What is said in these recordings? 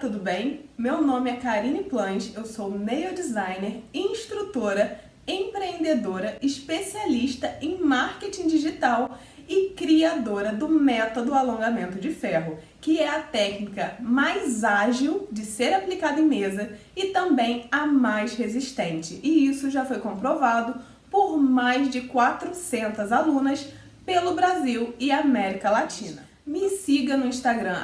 tudo bem? Meu nome é Karine Plans, eu sou nail designer, instrutora, empreendedora, especialista em marketing digital e criadora do método alongamento de ferro, que é a técnica mais ágil de ser aplicada em mesa e também a mais resistente. E isso já foi comprovado por mais de 400 alunas pelo Brasil e América Latina. Me siga no Instagram,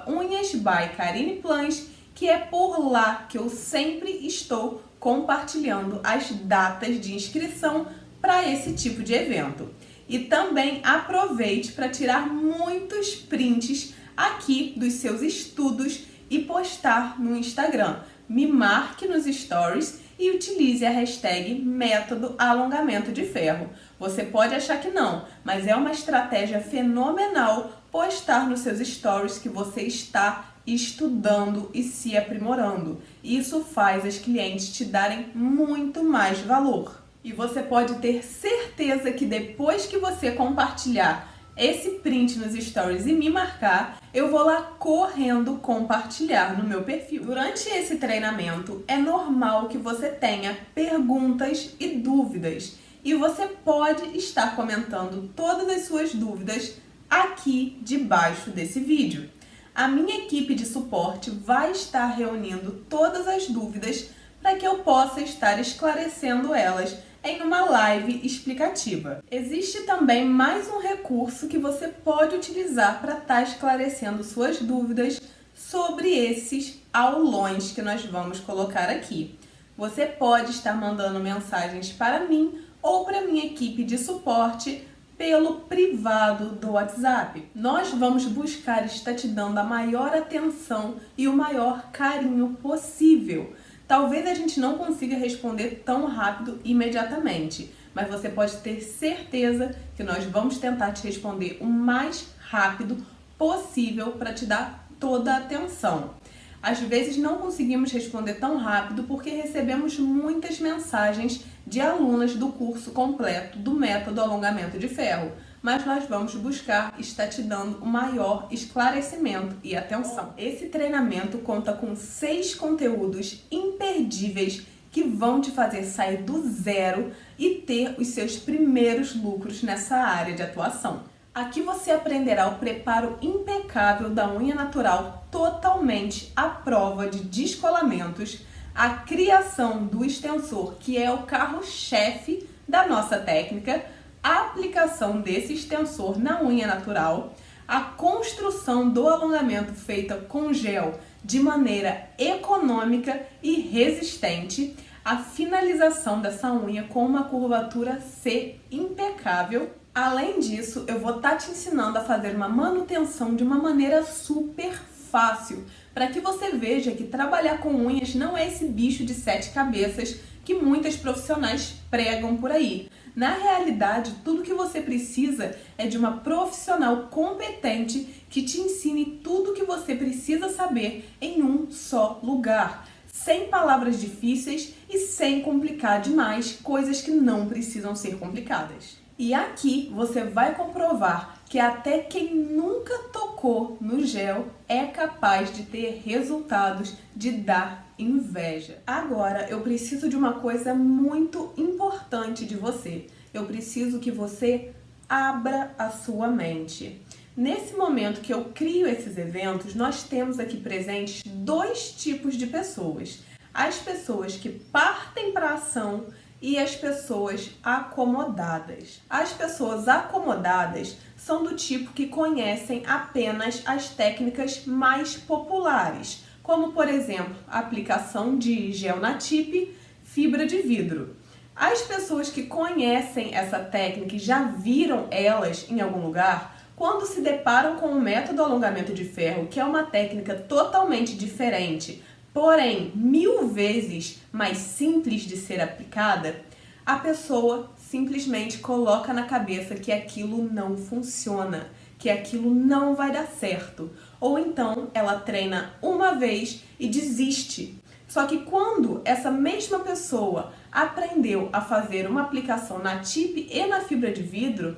@unhasbyKarinePlans, que é por lá que eu sempre estou compartilhando as datas de inscrição para esse tipo de evento. E também aproveite para tirar muitos prints aqui dos seus estudos e postar no Instagram. Me marque nos stories e utilize a hashtag método alongamento de ferro. Você pode achar que não, mas é uma estratégia fenomenal postar nos seus stories que você está estudando e se aprimorando. Isso faz as clientes te darem muito mais valor. E você pode ter certeza que depois que você compartilhar esse print nos stories e me marcar, eu vou lá correndo compartilhar no meu perfil. Durante esse treinamento, é normal que você tenha perguntas e dúvidas. E você pode estar comentando todas as suas dúvidas aqui debaixo desse vídeo. A minha equipe de suporte vai estar reunindo todas as dúvidas para que eu possa estar esclarecendo elas em uma live explicativa. Existe também mais um recurso que você pode utilizar para estar esclarecendo suas dúvidas sobre esses aulões que nós vamos colocar aqui. Você pode estar mandando mensagens para mim ou para minha equipe de suporte pelo privado do WhatsApp. Nós vamos buscar estar te dando a maior atenção e o maior carinho possível. Talvez a gente não consiga responder tão rápido imediatamente, mas você pode ter certeza que nós vamos tentar te responder o mais rápido possível para te dar toda a atenção. Às vezes não conseguimos responder tão rápido porque recebemos muitas mensagens de alunas do curso completo do método alongamento de ferro, mas nós vamos buscar estar te dando o maior esclarecimento e atenção. Esse treinamento conta com 6 conteúdos imperdíveis que vão te fazer sair do zero e ter os seus primeiros lucros nessa área de atuação. Aqui você aprenderá o preparo impecável da unha natural totalmente à prova de descolamentos, a criação do extensor, que é o carro-chefe da nossa técnica, a aplicação desse extensor na unha natural, a construção do alongamento feita com gel de maneira econômica e resistente, a finalização dessa unha com uma curvatura C impecável. Além disso, eu vou estar te ensinando a fazer uma manutenção de uma maneira super fácil, para que você veja que trabalhar com unhas não é esse bicho de 7 cabeças que muitas profissionais pregam por aí. Na realidade, tudo que você precisa é de uma profissional competente que te ensine tudo o que você precisa saber em um só lugar, sem palavras difíceis e sem complicar demais coisas que não precisam ser complicadas. E aqui você vai comprovar que até quem nunca tocou no gel é capaz de ter resultados de dar inveja. Agora, eu preciso de uma coisa muito importante de você. Eu preciso que você abra a sua mente. Nesse momento que eu crio esses eventos, nós temos aqui presentes 2 tipos de pessoas. As pessoas que partem para a ação e as pessoas acomodadas. As pessoas acomodadas são do tipo que conhecem apenas as técnicas mais populares, como por exemplo, a aplicação de gel na tip, fibra de vidro. As pessoas que conhecem essa técnica e já viram elas em algum lugar, quando se deparam com o método alongamento de ferro, que é uma técnica totalmente diferente, porém 1000 vezes mais simples de ser aplicada, a pessoa simplesmente coloca na cabeça que aquilo não funciona, que aquilo não vai dar certo. Ou então ela treina uma vez e desiste. Só que quando essa mesma pessoa aprendeu a fazer uma aplicação na tip e na fibra de vidro,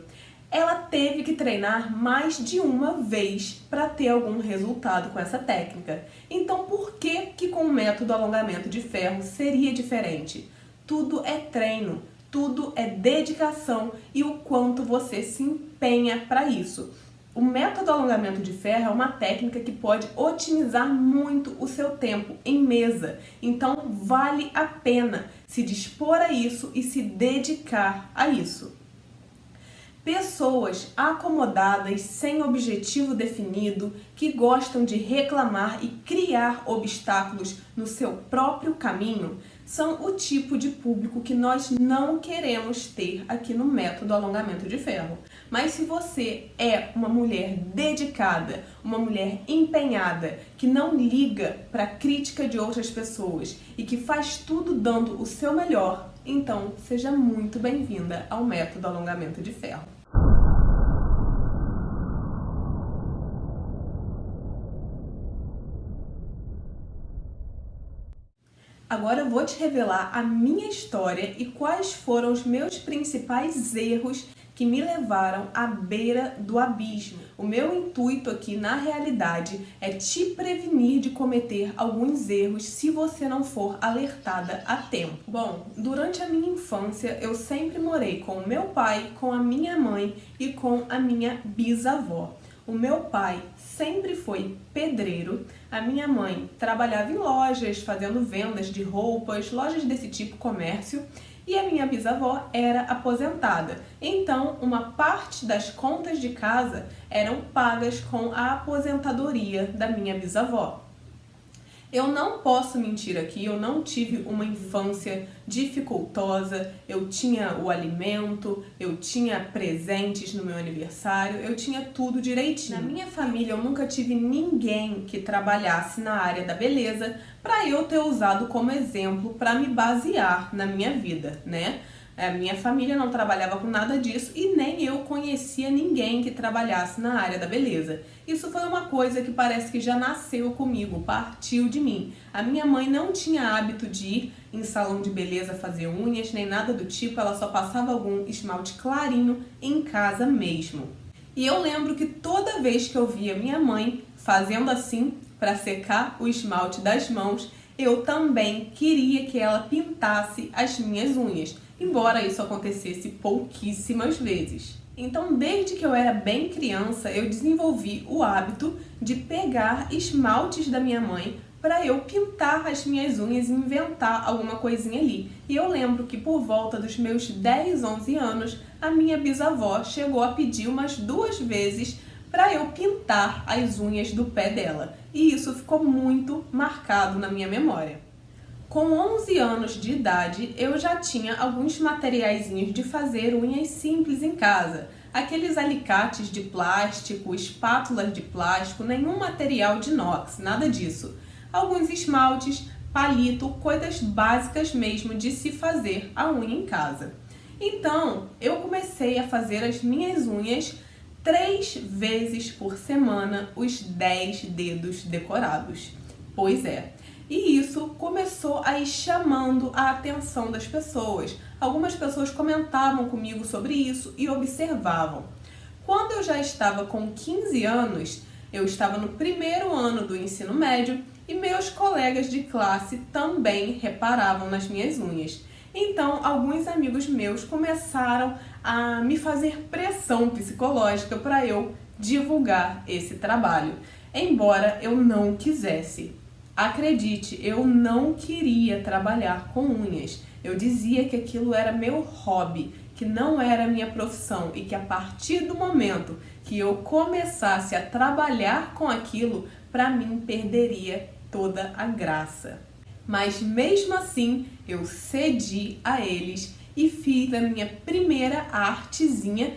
ela teve que treinar mais de uma vez para ter algum resultado com essa técnica. Então, método alongamento de ferro seria diferente. Tudo é treino, tudo é dedicação e o quanto você se empenha para isso. O método alongamento de ferro é uma técnica que pode otimizar muito o seu tempo em mesa. Então, vale a pena se dispor a isso e se dedicar a isso. Pessoas acomodadas, sem objetivo definido, que gostam de reclamar e criar obstáculos no seu próprio caminho, são o tipo de público que nós não queremos ter aqui no método alongamento de ferro. Mas se você é uma mulher dedicada, uma mulher empenhada, que não liga para a crítica de outras pessoas e que faz tudo dando o seu melhor, então seja muito bem-vinda ao método alongamento de ferro. Agora eu vou te revelar a minha história e quais foram os meus principais erros que me levaram à beira do abismo. O meu intuito aqui, na realidade, é te prevenir de cometer alguns erros se você não for alertada a tempo. Bom, durante a minha infância, eu sempre morei com o meu pai, com a minha mãe e com a minha bisavó. O meu pai sempre foi pedreiro, a minha mãe trabalhava em lojas, fazendo vendas de roupas, lojas desse tipo, comércio, e a minha bisavó era aposentada. Então, uma parte das contas de casa eram pagas com a aposentadoria da minha bisavó. Eu não posso mentir aqui, eu não tive uma infância dificultosa, eu tinha o alimento, eu tinha presentes no meu aniversário, eu tinha tudo direitinho. Na minha família eu nunca tive ninguém que trabalhasse na área da beleza para eu ter usado como exemplo para me basear na minha vida, né? A minha família não trabalhava com nada disso e nem eu conhecia ninguém que trabalhasse na área da beleza. Isso foi uma coisa que parece que já nasceu comigo, partiu de mim. A minha mãe não tinha hábito de ir em salão de beleza fazer unhas, nem nada do tipo, ela só passava algum esmalte clarinho em casa mesmo. E eu lembro que toda vez que eu via minha mãe fazendo assim para secar o esmalte das mãos, eu também queria que ela pintasse as minhas unhas, embora isso acontecesse pouquíssimas vezes. Então, desde que eu era bem criança, eu desenvolvi o hábito de pegar esmaltes da minha mãe para eu pintar as minhas unhas e inventar alguma coisinha ali. E eu lembro que por volta dos meus 10, 11 anos, a minha bisavó chegou a pedir umas 2 vezes para eu pintar as unhas do pé dela. E isso ficou muito marcado na minha memória. Com 11 anos de idade, eu já tinha alguns materiaizinhos de fazer unhas simples em casa. Aqueles alicates de plástico, espátulas de plástico, nenhum material de inox, nada disso. Alguns esmaltes, palito, coisas básicas mesmo de se fazer a unha em casa. Então, eu comecei a fazer as minhas unhas 3 vezes por semana, os 10 dedos decorados. Pois é. E isso começou a ir chamando a atenção das pessoas. Algumas pessoas comentavam comigo sobre isso e observavam. Quando eu já estava com 15 anos, eu estava no primeiro ano do ensino médio e meus colegas de classe também reparavam nas minhas unhas. Então, alguns amigos meus começaram a me fazer pressão psicológica para eu divulgar esse trabalho, embora eu não quisesse. Acredite, eu não queria trabalhar com unhas. Eu dizia que aquilo era meu hobby, que não era minha profissão e que a partir do momento que eu começasse a trabalhar com aquilo, para mim perderia toda a graça. Mas mesmo assim, eu cedi a eles e fiz a minha primeira artezinha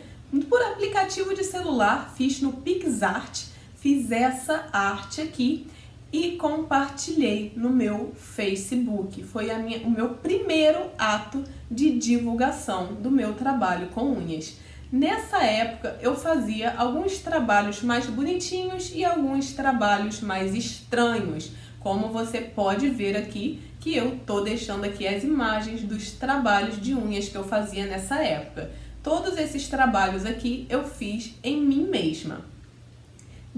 por aplicativo de celular, fiz no PixArt, fiz essa arte aqui e compartilhei no meu Facebook. Foi o meu primeiro ato de divulgação do meu trabalho com unhas. Nessa época eu fazia alguns trabalhos mais bonitinhos e alguns trabalhos mais estranhos, como você pode ver aqui, que eu tô deixando aqui as imagens dos trabalhos de unhas que eu fazia nessa época. Todos esses trabalhos aqui eu fiz em mim mesma.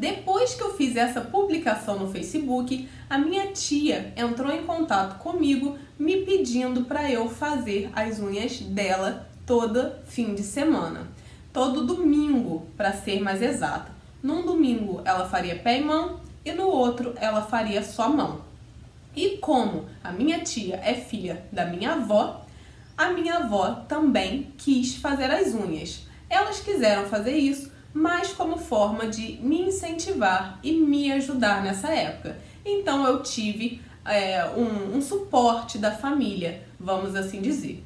Depois que eu fiz essa publicação no Facebook, a minha tia entrou em contato comigo me pedindo para eu fazer as unhas dela todo fim de semana. Todo domingo, para ser mais exata. Num domingo ela faria pé e mão e no outro ela faria só mão. E como a minha tia é filha da minha avó, a minha avó também quis fazer as unhas. Elas quiseram fazer isso, mas como forma de me incentivar e me ajudar nessa época. Então eu tive um suporte da família, vamos assim dizer.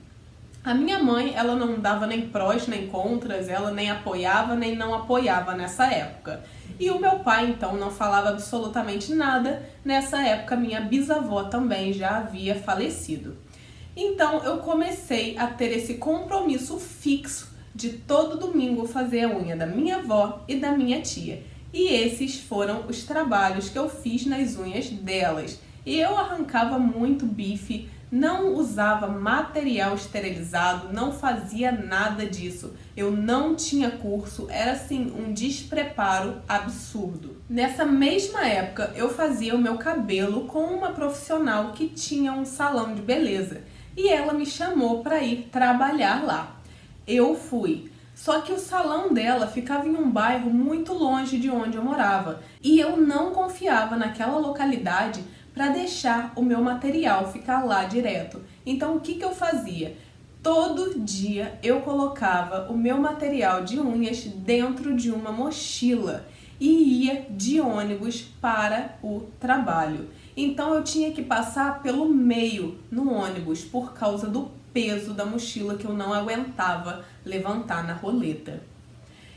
A minha mãe, ela não dava nem prós nem contras, ela nem apoiava nem não apoiava nessa época. E o meu pai, então, não falava absolutamente nada. Nessa época, minha bisavó também já havia falecido. Então, eu comecei a ter esse compromisso fixo de todo domingo fazer a unha da minha avó e da minha tia. E esses foram os trabalhos que eu fiz nas unhas delas. E eu arrancava muito bife, não usava material esterilizado, não fazia nada disso. Eu não tinha curso, era assim um despreparo absurdo. Nessa mesma época, eu fazia o meu cabelo com uma profissional que tinha um salão de beleza. E ela me chamou para ir trabalhar lá. Eu fui. Só que o salão dela ficava em um bairro muito longe de onde eu morava. E eu não confiava naquela localidade para deixar o meu material ficar lá direto. Então o que eu fazia? Todo dia eu colocava o meu material de unhas dentro de uma mochila e ia de ônibus para o trabalho. Então eu tinha que passar pelo meio no ônibus por causa do peso da mochila que eu não aguentava levantar na roleta.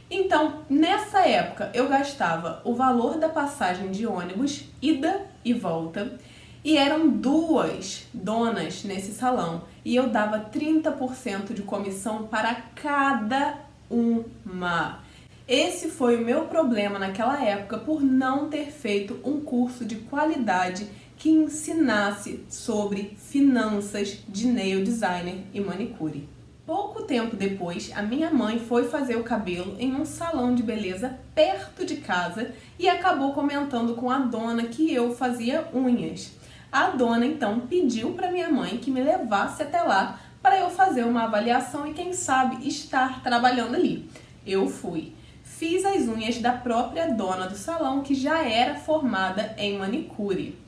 Então, nessa época, eu gastava o valor da passagem de ônibus, ida e volta, e eram 2 donas nesse salão, e eu dava 30% de comissão para cada uma. Esse foi o meu problema naquela época por não ter feito um curso de qualidade que ensinasse sobre finanças de nail designer e manicure. Pouco tempo depois, a minha mãe foi fazer o cabelo em um salão de beleza perto de casa e acabou comentando com a dona que eu fazia unhas. A dona então pediu para minha mãe que me levasse até lá para eu fazer uma avaliação e quem sabe estar trabalhando ali. Eu fui. Fiz as unhas da própria dona do salão que já era formada em manicure.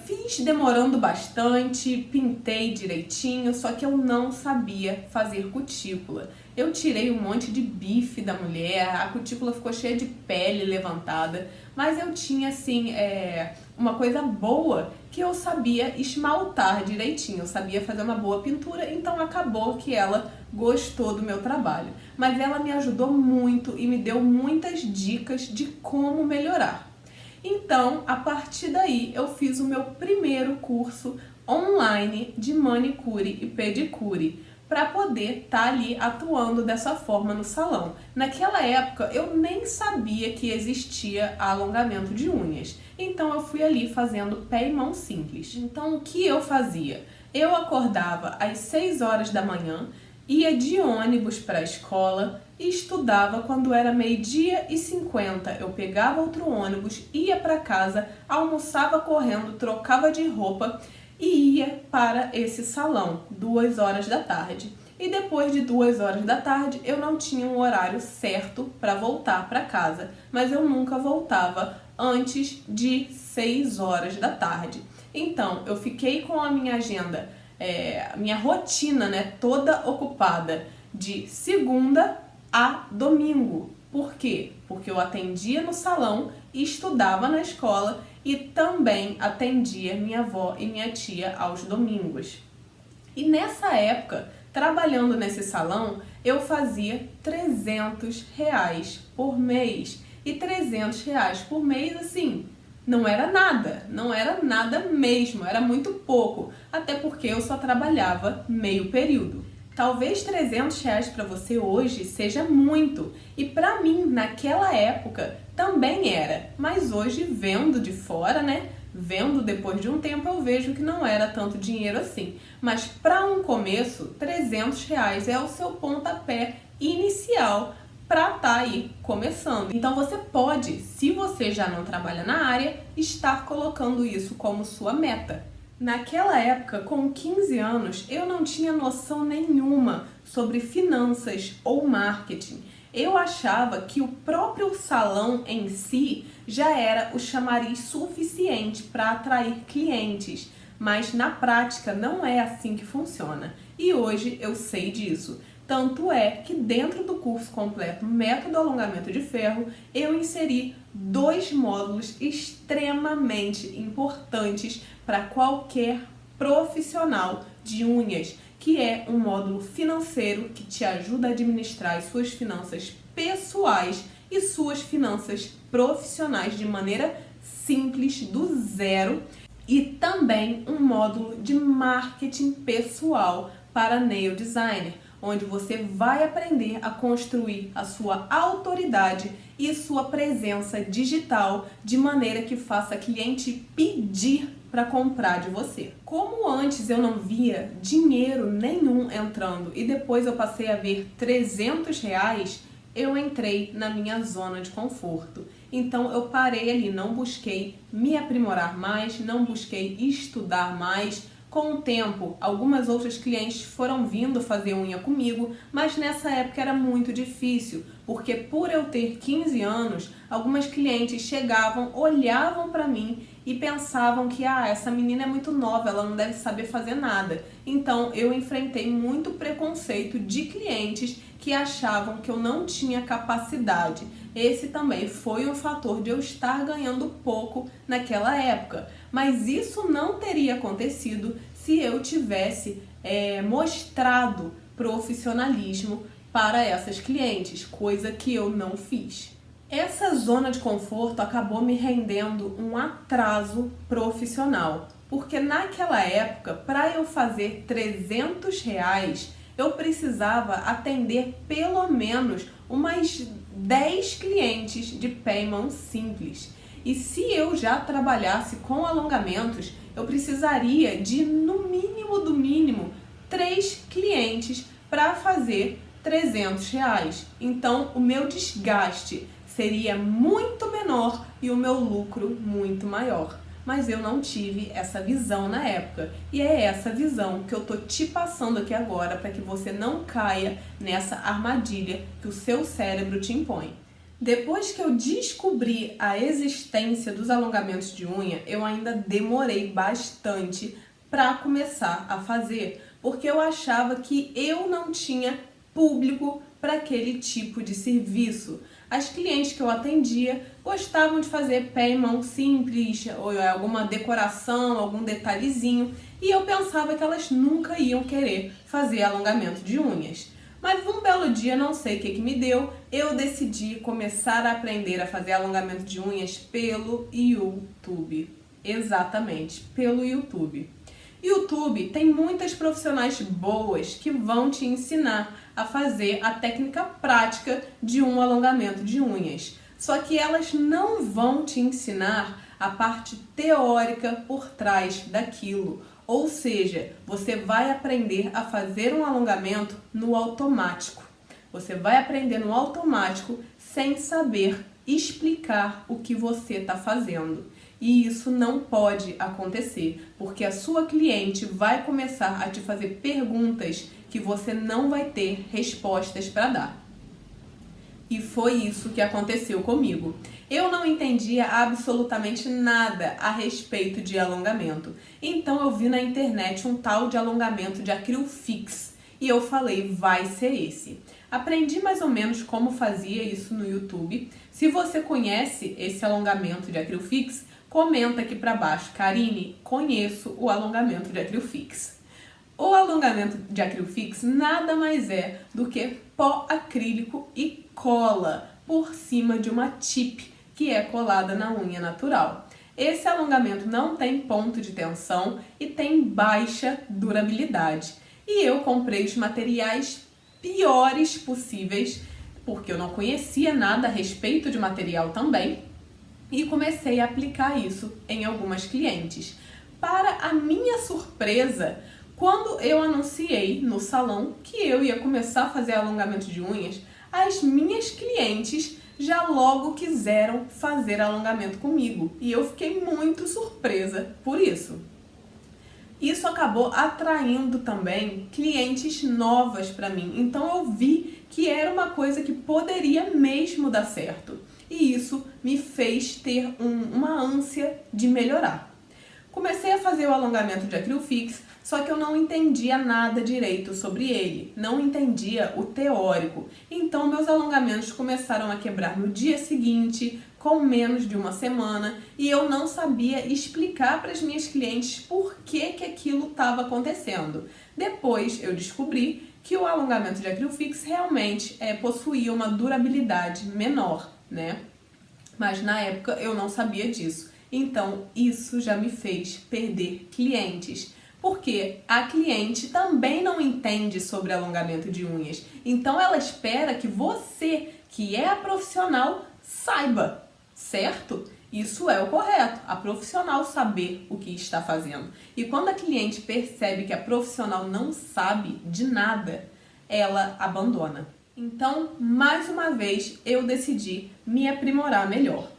Fiz demorando bastante, pintei direitinho, só que eu não sabia fazer cutícula. Eu tirei um monte de bife da mulher, a cutícula ficou cheia de pele levantada, mas eu tinha assim uma coisa boa que eu sabia esmaltar direitinho, eu sabia fazer uma boa pintura, então acabou que ela gostou do meu trabalho. Mas ela me ajudou muito e me deu muitas dicas de como melhorar. Então, a partir daí, eu fiz o meu primeiro curso online de manicure e pedicure para poder estar ali atuando dessa forma no salão. Naquela época, eu nem sabia que existia alongamento de unhas. Então, eu fui ali fazendo pé e mão simples. Então, o que eu fazia? Eu acordava às 6 horas da manhã, ia de ônibus para a escola e estudava quando era 12h50. Eu pegava outro ônibus, ia para casa, almoçava correndo, trocava de roupa e ia para esse salão, 2 horas da tarde. E depois de 2 horas da tarde, eu não tinha um horário certo para voltar para casa, mas eu nunca voltava antes de 6 horas da tarde. Então, eu fiquei com a minha agenda, minha rotina, toda ocupada de segunda a domingo. Por quê? Porque eu atendia no salão, estudava na escola e também atendia minha avó e minha tia aos domingos. E nessa época, trabalhando nesse salão, eu fazia R$300 por mês. E R$300 por mês, assim, não era nada mesmo, era muito pouco, até porque eu só trabalhava meio período. Talvez R$300 para você hoje seja muito, e para mim naquela época também era, mas hoje vendo de fora, vendo depois de um tempo eu vejo que não era tanto dinheiro assim. Mas para um começo, R$300 é o seu pontapé inicial para estar aí começando. Então você pode, se você já não trabalha na área, estar colocando isso como sua meta. Naquela época, com 15 anos, eu não tinha noção nenhuma sobre finanças ou marketing. Eu achava que o próprio salão em si já era o chamariz suficiente para atrair clientes, mas na prática não é assim que funciona. E hoje eu sei disso. Tanto é que dentro do curso completo Método Alongamento de Ferro, eu inseri 2 módulos extremamente importantes para qualquer profissional de unhas, que é um módulo financeiro que te ajuda a administrar as suas finanças pessoais e suas finanças profissionais de maneira simples, do zero, e também um módulo de marketing pessoal para nail designer, onde você vai aprender a construir a sua autoridade e sua presença digital de maneira que faça cliente pedir para comprar de você. Como antes eu não via dinheiro nenhum entrando e depois eu passei a ver R$300, eu entrei na minha zona de conforto. Então eu parei ali, não busquei me aprimorar mais, não busquei estudar mais. Com o tempo, algumas outras clientes foram vindo fazer unha comigo, mas nessa época era muito difícil, porque por eu ter 15 anos, algumas clientes chegavam, olhavam para mim e pensavam que essa menina é muito nova, ela não deve saber fazer nada. Então eu enfrentei muito preconceito de clientes que achavam que eu não tinha capacidade. Esse também foi um fator de eu estar ganhando pouco naquela época. Mas isso não teria acontecido se eu tivesse mostrado profissionalismo para essas clientes, coisa que eu não fiz. Essa zona de conforto acabou me rendendo um atraso profissional, porque naquela época, para eu fazer R$300, eu precisava atender pelo menos umas 10 clientes de pé e mão simples. E se eu já trabalhasse com alongamentos, eu precisaria de, no mínimo do mínimo, 3 clientes para fazer R$300. Então, o meu desgaste seria muito menor e o meu lucro muito maior. Mas eu não tive essa visão na época. E é essa visão que eu tô te passando aqui agora para que você não caia nessa armadilha que o seu cérebro te impõe. Depois que eu descobri a existência dos alongamentos de unha, eu ainda demorei bastante para começar a fazer, porque eu achava que eu não tinha público para aquele tipo de serviço. As clientes que eu atendia gostavam de fazer pé e mão simples, ou alguma decoração, algum detalhezinho, e eu pensava que elas nunca iam querer fazer alongamento de unhas. Mas um belo dia, não sei o que me deu, eu decidi começar a aprender a fazer alongamento de unhas pelo YouTube. Exatamente, pelo YouTube. YouTube tem muitas profissionais boas que vão te ensinar a fazer a técnica prática de um alongamento de unhas. Só que elas não vão te ensinar a parte teórica por trás daquilo. Ou seja, você vai aprender a fazer um alongamento no automático. Você vai aprender no automático sem saber explicar o que você está fazendo. E isso não pode acontecer, porque a sua cliente vai começar a te fazer perguntas que você não vai ter respostas para dar. E foi isso que aconteceu comigo. Eu não entendia absolutamente nada a respeito de alongamento. Então eu vi na internet um tal de alongamento de Acryl-Fix e eu falei, vai ser esse. Aprendi mais ou menos como fazia isso no YouTube. Se você conhece esse alongamento de Acryl-Fix, comenta aqui para baixo. Karine, conheço o alongamento de Acryl-Fix. O alongamento de Acryl-Fix nada mais é do que pó acrílico e cola por cima de uma tip que é colada na unha natural. Esse alongamento não tem ponto de tensão e tem baixa durabilidade. E eu comprei os materiais piores possíveis, porque eu não conhecia nada a respeito de material também, e comecei a aplicar isso em algumas clientes. Para a minha surpresa, quando eu anunciei no salão que eu ia começar a fazer alongamento de unhas, as minhas clientes já logo quiseram fazer alongamento comigo e eu fiquei muito surpresa por isso. Isso acabou atraindo também clientes novas para mim, então eu vi que era uma coisa que poderia mesmo dar certo e isso me fez ter uma ânsia de melhorar. Comecei a fazer o alongamento de AcryLfix, só que eu não entendia nada direito sobre ele, não entendia o teórico. Então meus alongamentos começaram a quebrar no dia seguinte, com menos de uma semana, e eu não sabia explicar para as minhas clientes por que aquilo estava acontecendo. Depois eu descobri que o alongamento de AcryLfix realmente possuía uma durabilidade menor, né? Mas na época eu não sabia disso. Então, isso já me fez perder clientes, porque a cliente também não entende sobre alongamento de unhas. Então, ela espera que você, que é a profissional, saiba, certo? Isso é o correto, a profissional saber o que está fazendo. E quando a cliente percebe que a profissional não sabe de nada, ela abandona. Então, mais uma vez, eu decidi me aprimorar melhor.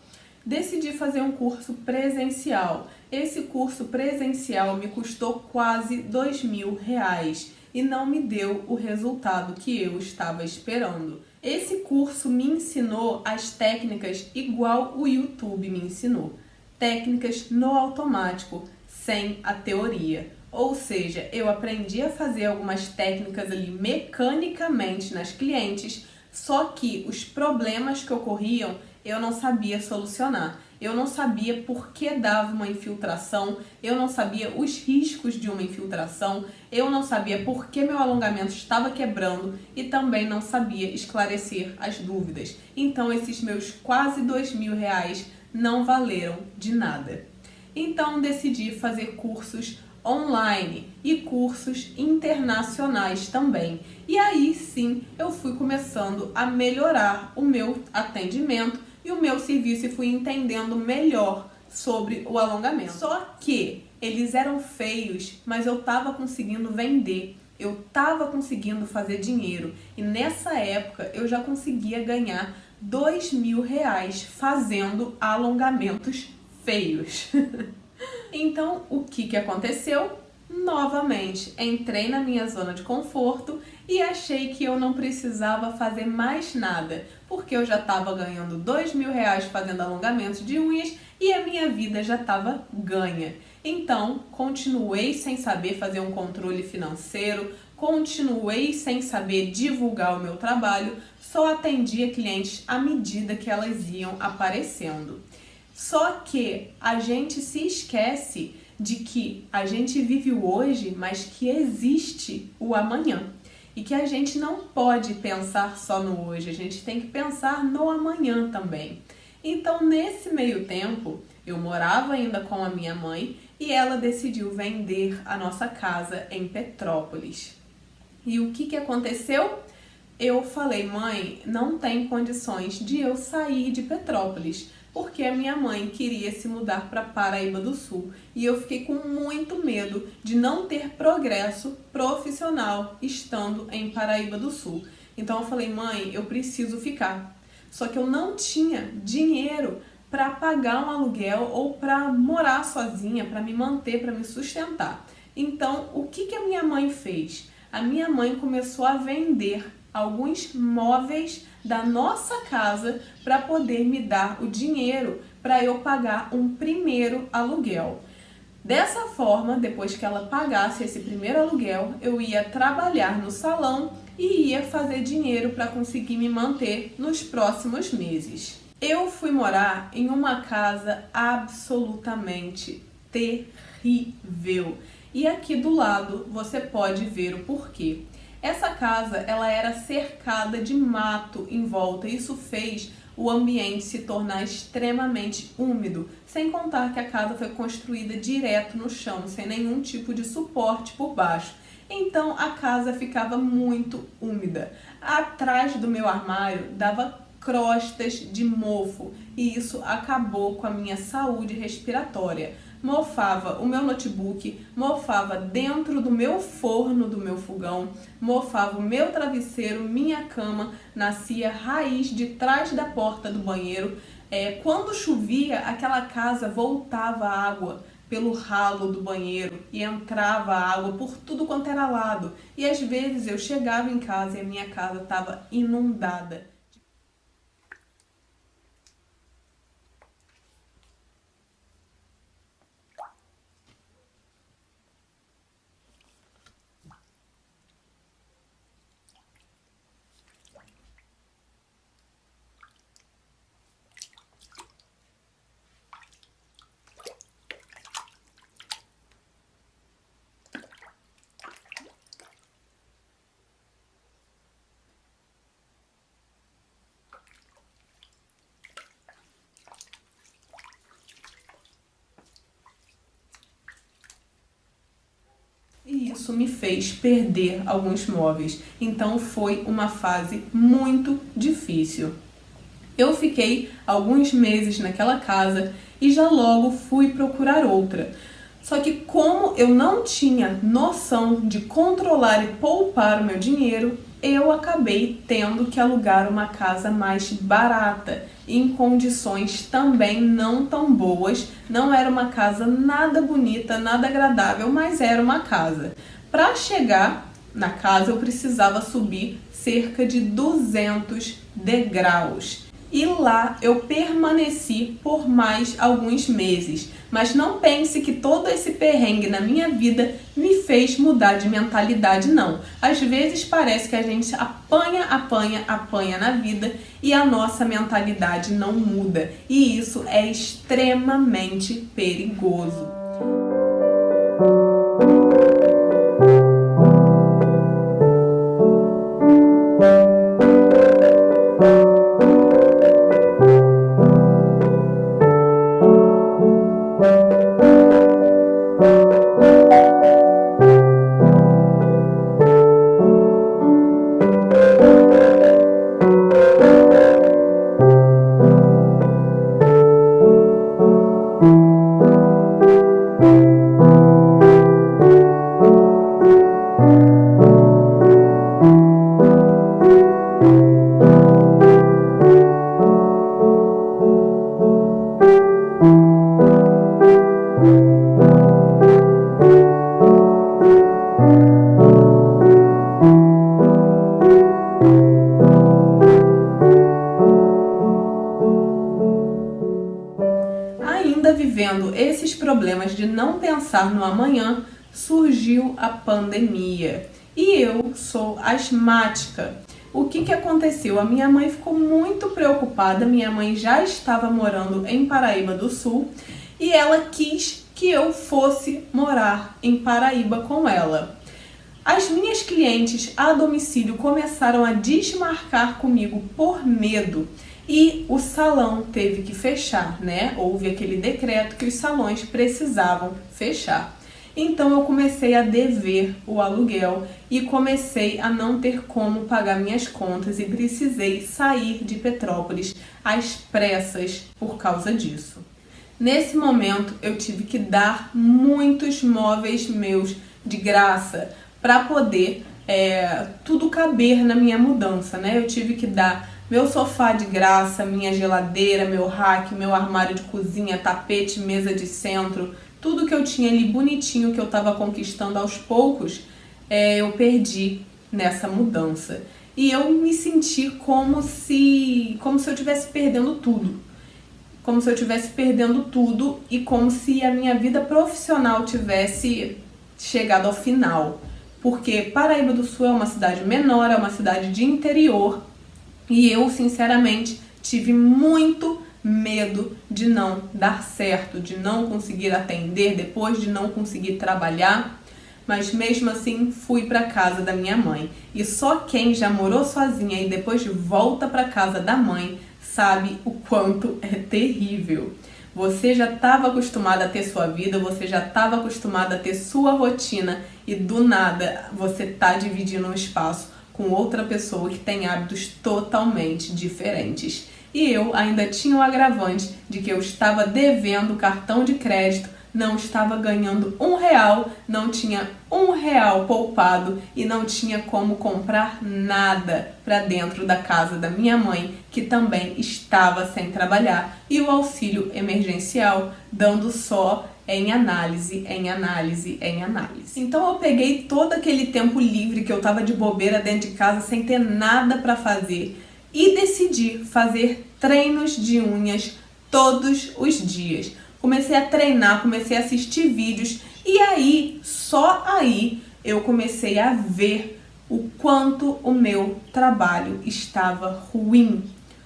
Decidi fazer um curso presencial. Esse curso presencial me custou quase R$2.000 e não me deu o resultado que eu estava esperando. Esse curso me ensinou as técnicas igual o YouTube me ensinou. Técnicas no automático, sem a teoria. Ou seja, eu aprendi a fazer algumas técnicas ali mecanicamente nas clientes, só que os problemas que ocorriam eu não sabia solucionar. Eu não sabia por que dava uma infiltração, eu não sabia os riscos de uma infiltração, eu não sabia por que meu alongamento estava quebrando e também não sabia esclarecer as dúvidas. Então esses meus quase R$2.000 não valeram de nada. Então decidi fazer cursos online e cursos internacionais também. E aí sim eu fui começando a melhorar o meu atendimento e o meu serviço e fui entendendo melhor sobre o alongamento. Só que eles eram feios, mas eu estava conseguindo vender, eu estava conseguindo fazer dinheiro e nessa época eu já conseguia ganhar R$2.000 fazendo alongamentos feios. Então, o que aconteceu? Novamente, entrei na minha zona de conforto e achei que eu não precisava fazer mais nada, porque eu já estava ganhando R$2.000 fazendo alongamentos de unhas e a minha vida já estava ganha. Então, continuei sem saber fazer um controle financeiro, continuei sem saber divulgar o meu trabalho, só atendia clientes à medida que elas iam aparecendo. Só que a gente se esquece de que a gente vive o hoje, mas que existe o amanhã. E que a gente não pode pensar só no hoje, a gente tem que pensar no amanhã também. Então, nesse meio tempo, eu morava ainda com a minha mãe e ela decidiu vender a nossa casa em Petrópolis. E o que aconteceu? Eu falei, mãe, não tem condições de eu sair de Petrópolis, porque a minha mãe queria se mudar para Paraíba do Sul e eu fiquei com muito medo de não ter progresso profissional estando em Paraíba do Sul. Então eu falei, mãe, eu preciso ficar. Só que eu não tinha dinheiro para pagar um aluguel ou para morar sozinha, para me manter, para me sustentar. Então, o que a minha mãe fez? A minha mãe começou a vender alguns móveis da nossa casa para poder me dar o dinheiro para eu pagar um primeiro aluguel. Dessa forma, depois que ela pagasse esse primeiro aluguel, eu ia trabalhar no salão e ia fazer dinheiro para conseguir me manter nos próximos meses. Eu fui morar em uma casa absolutamente terrível. E aqui do lado você pode ver o porquê. Essa casa, ela era cercada de mato em volta, isso fez o ambiente se tornar extremamente úmido, sem contar que a casa foi construída direto no chão, sem nenhum tipo de suporte por baixo. Então a casa ficava muito úmida. Atrás do meu armário dava crostas de mofo e isso acabou com a minha saúde respiratória. mofava o meu notebook, mofava dentro do meu forno, do meu fogão, mofava o meu travesseiro, minha cama, nascia raiz de trás da porta do banheiro. Quando chovia, aquela casa voltava água pelo ralo do banheiro e entrava água por tudo quanto era lado. E às vezes eu chegava em casa e a minha casa estava inundada. E isso me fez perder alguns móveis. Então foi uma fase muito difícil. Eu fiquei alguns meses naquela casa e já logo fui procurar outra. Só que como eu não tinha noção de controlar e poupar o meu dinheiro, eu acabei tendo que alugar uma casa mais barata, em condições também não tão boas. Não era uma casa nada bonita, nada agradável, mas era uma casa. Para chegar na casa eu precisava subir cerca de 200 degraus. E lá eu permaneci por mais alguns meses. Mas não pense que todo esse perrengue na minha vida me fez mudar de mentalidade, não. Às vezes parece que a gente apanha na vida e a nossa mentalidade não muda. E isso é extremamente perigoso. Ainda vivendo esses problemas de não pensar no amanhã, surgiu a pandemia. E eu sou asmática. O que aconteceu? A minha mãe ficou muito preocupada. Minha mãe já estava morando em Paraíba do Sul e ela quis que eu fosse morar em Paraíba com ela. As minhas clientes a domicílio começaram a desmarcar comigo por medo e o salão teve que fechar, né? Houve aquele decreto que os salões precisavam fechar. Então eu comecei a dever o aluguel e comecei a não ter como pagar minhas contas e precisei sair de Petrópolis às pressas por causa disso. Nesse momento eu tive que dar muitos móveis meus de graça para poder tudo caber na minha mudança, né? Eu tive que dar meu sofá de graça, minha geladeira, meu rack, meu armário de cozinha, tapete, mesa de centro, tudo que eu tinha ali bonitinho que eu estava conquistando aos poucos, eu perdi nessa mudança. E eu me senti como se eu estivesse perdendo tudo. Como se eu estivesse perdendo tudo e como se a minha vida profissional tivesse chegado ao final. Porque Paraíba do Sul é uma cidade menor, é uma cidade de interior e eu, sinceramente, tive muito medo de não dar certo, de não conseguir atender, depois de não conseguir trabalhar, mas mesmo assim fui para casa da minha mãe. E só quem já morou sozinha e depois volta para casa da mãe sabe o quanto é terrível. Você já estava acostumada a ter sua vida, você já estava acostumada a ter sua rotina e do nada você está dividindo um espaço com outra pessoa que tem hábitos totalmente diferentes. E eu ainda tinha o agravante de que eu estava devendo cartão de crédito não estava ganhando R$1, não tinha R$1 poupado e não tinha como comprar nada para dentro da casa da minha mãe, que também estava sem trabalhar, e o auxílio emergencial dando só em análise, em análise, em análise. Então eu peguei todo aquele tempo livre que eu estava de bobeira dentro de casa sem ter nada para fazer e decidi fazer treinos de unhas todos os dias. Comecei a treinar, comecei a assistir vídeos e aí, só aí, eu comecei a ver o quanto o meu trabalho estava ruim,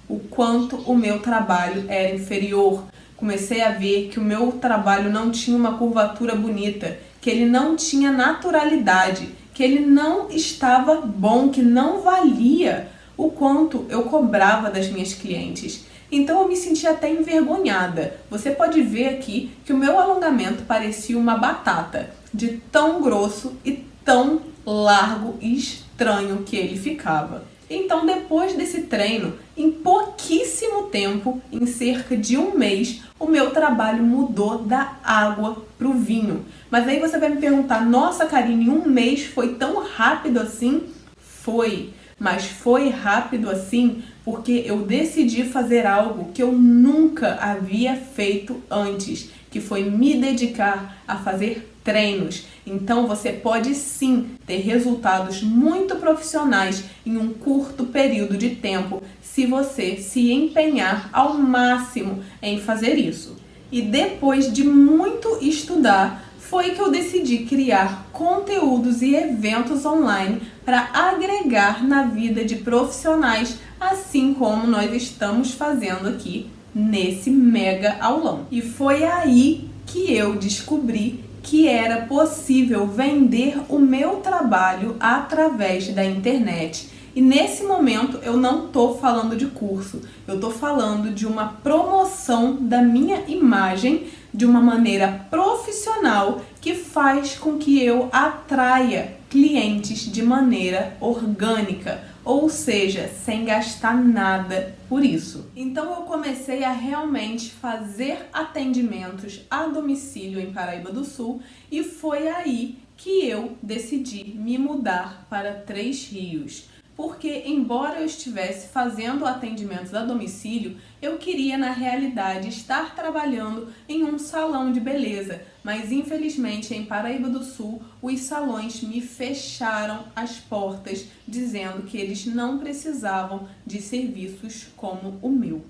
o quanto o meu trabalho era inferior. Comecei a ver que o meu trabalho não tinha uma curvatura bonita, que ele não tinha naturalidade, que ele não estava bom, que não valia o quanto eu cobrava das minhas clientes. Então eu me senti até envergonhada. Você pode ver aqui que o meu alongamento parecia uma batata, de tão grosso e tão largo e estranho que ele ficava. Então, depois desse treino, em pouquíssimo tempo, em cerca de um mês, o meu trabalho mudou da água para o vinho. Mas aí você vai me perguntar, nossa Karine, um mês foi tão rápido assim? Foi, mas foi rápido assim porque eu decidi fazer algo que eu nunca havia feito antes, que foi me dedicar a fazer treinos. Então você pode sim ter resultados muito profissionais em um curto período de tempo, se você se empenhar ao máximo em fazer isso. E depois de muito estudar, foi que eu decidi criar conteúdos e eventos online para agregar na vida de profissionais, assim como nós estamos fazendo aqui nesse mega aulão. E foi aí que eu descobri que era possível vender o meu trabalho através da internet. E nesse momento eu não estou falando de curso, eu estou falando de uma promoção da minha imagem de uma maneira profissional que faz com que eu atraia clientes de maneira orgânica, ou seja, sem gastar nada por isso. Então eu comecei a realmente fazer atendimentos a domicílio em Paraíba do Sul e foi aí que eu decidi me mudar para Três Rios. Porque, embora eu estivesse fazendo atendimentos a domicílio, eu queria, na realidade, estar trabalhando em um salão de beleza. Mas, infelizmente, em Paraíba do Sul, os salões me fecharam as portas, dizendo que eles não precisavam de serviços como o meu.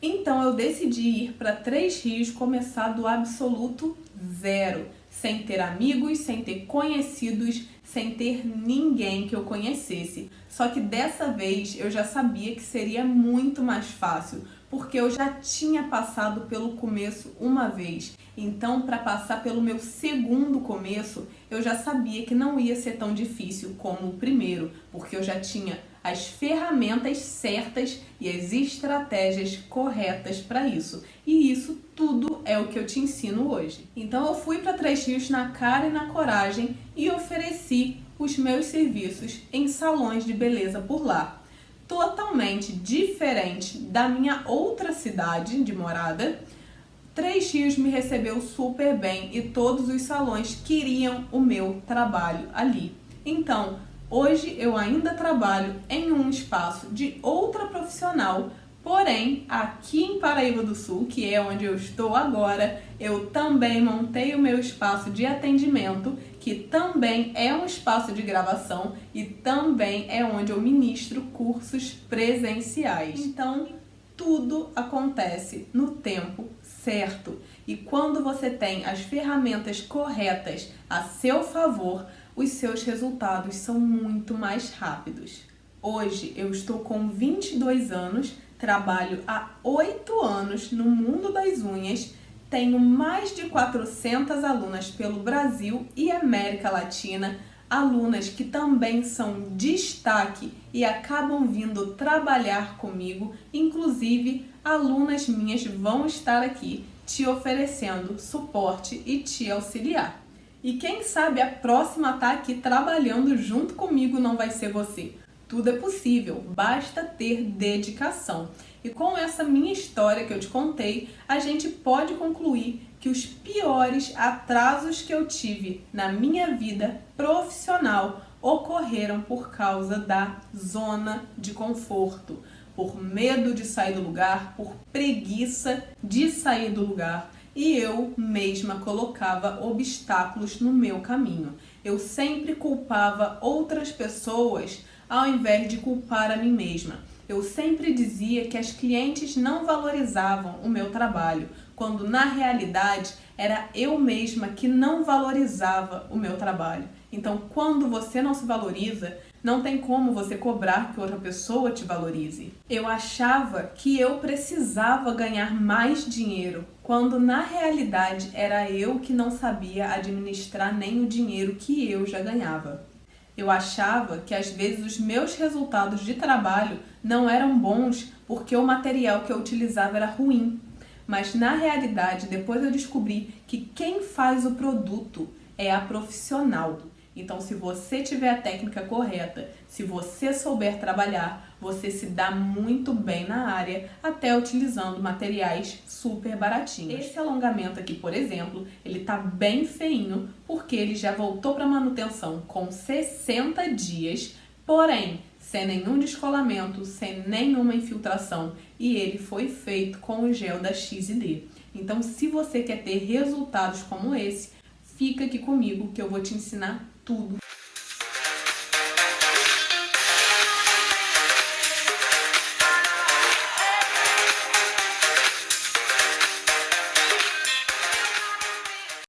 Então, eu decidi ir para Três Rios, começar do absoluto zero, sem ter amigos, sem ter conhecidos, sem ter ninguém que eu conhecesse. Só que dessa vez eu já sabia que seria muito mais fácil, porque eu já tinha passado pelo começo uma vez. Então, para passar pelo meu segundo começo, eu já sabia que não ia ser tão difícil como o primeiro, porque eu já tinha as ferramentas certas e as estratégias corretas para isso. E isso tudo é o que eu te ensino hoje. Então eu fui para Três Rios na cara e na coragem e ofereci os meus serviços em salões de beleza por lá. Totalmente diferente da minha outra cidade de morada, Três Rios me recebeu super bem e todos os salões queriam o meu trabalho ali. Então, hoje eu ainda trabalho em um espaço de outra profissional, porém, aqui em Paraíba do Sul, que é onde eu estou agora, eu também montei o meu espaço de atendimento, que também é um espaço de gravação e também é onde eu ministro cursos presenciais. Então, tudo acontece no tempo certo. E quando você tem as ferramentas corretas a seu favor, os seus resultados são muito mais rápidos. Hoje eu estou com 22 anos, trabalho há 8 anos no mundo das unhas, tenho mais de 400 alunas pelo Brasil e América Latina, alunas que também são destaque e acabam vindo trabalhar comigo, inclusive alunas minhas vão estar aqui te oferecendo suporte e te auxiliar. E quem sabe a próxima tá aqui trabalhando junto comigo não vai ser você. Tudo é possível, basta ter dedicação. E com essa minha história que eu te contei, a gente pode concluir que os piores atrasos que eu tive na minha vida profissional ocorreram por causa da zona de conforto, por medo de sair do lugar, por preguiça de sair do lugar. E eu mesma colocava obstáculos no meu caminho. Eu sempre culpava outras pessoas ao invés de culpar a mim mesma. Eu sempre dizia que as clientes não valorizavam o meu trabalho, quando na realidade era eu mesma que não valorizava o meu trabalho. Então, quando você não se valoriza, não tem como você cobrar que outra pessoa te valorize. Eu achava que eu precisava ganhar mais dinheiro, quando na realidade era eu que não sabia administrar nem o dinheiro que eu já ganhava. Eu achava que às vezes os meus resultados de trabalho não eram bons porque o material que eu utilizava era ruim. Mas na realidade, depois eu descobri que quem faz o produto é a profissional. Então, se você tiver a técnica correta, se você souber trabalhar, você se dá muito bem na área, até utilizando materiais super baratinhos. Esse alongamento aqui, por exemplo, ele tá bem feinho, porque ele já voltou para manutenção com 60 dias, porém, sem nenhum descolamento, sem nenhuma infiltração, e ele foi feito com o gel da XD. Então, se você quer ter resultados como esse, fica aqui comigo que eu vou te ensinar tudo.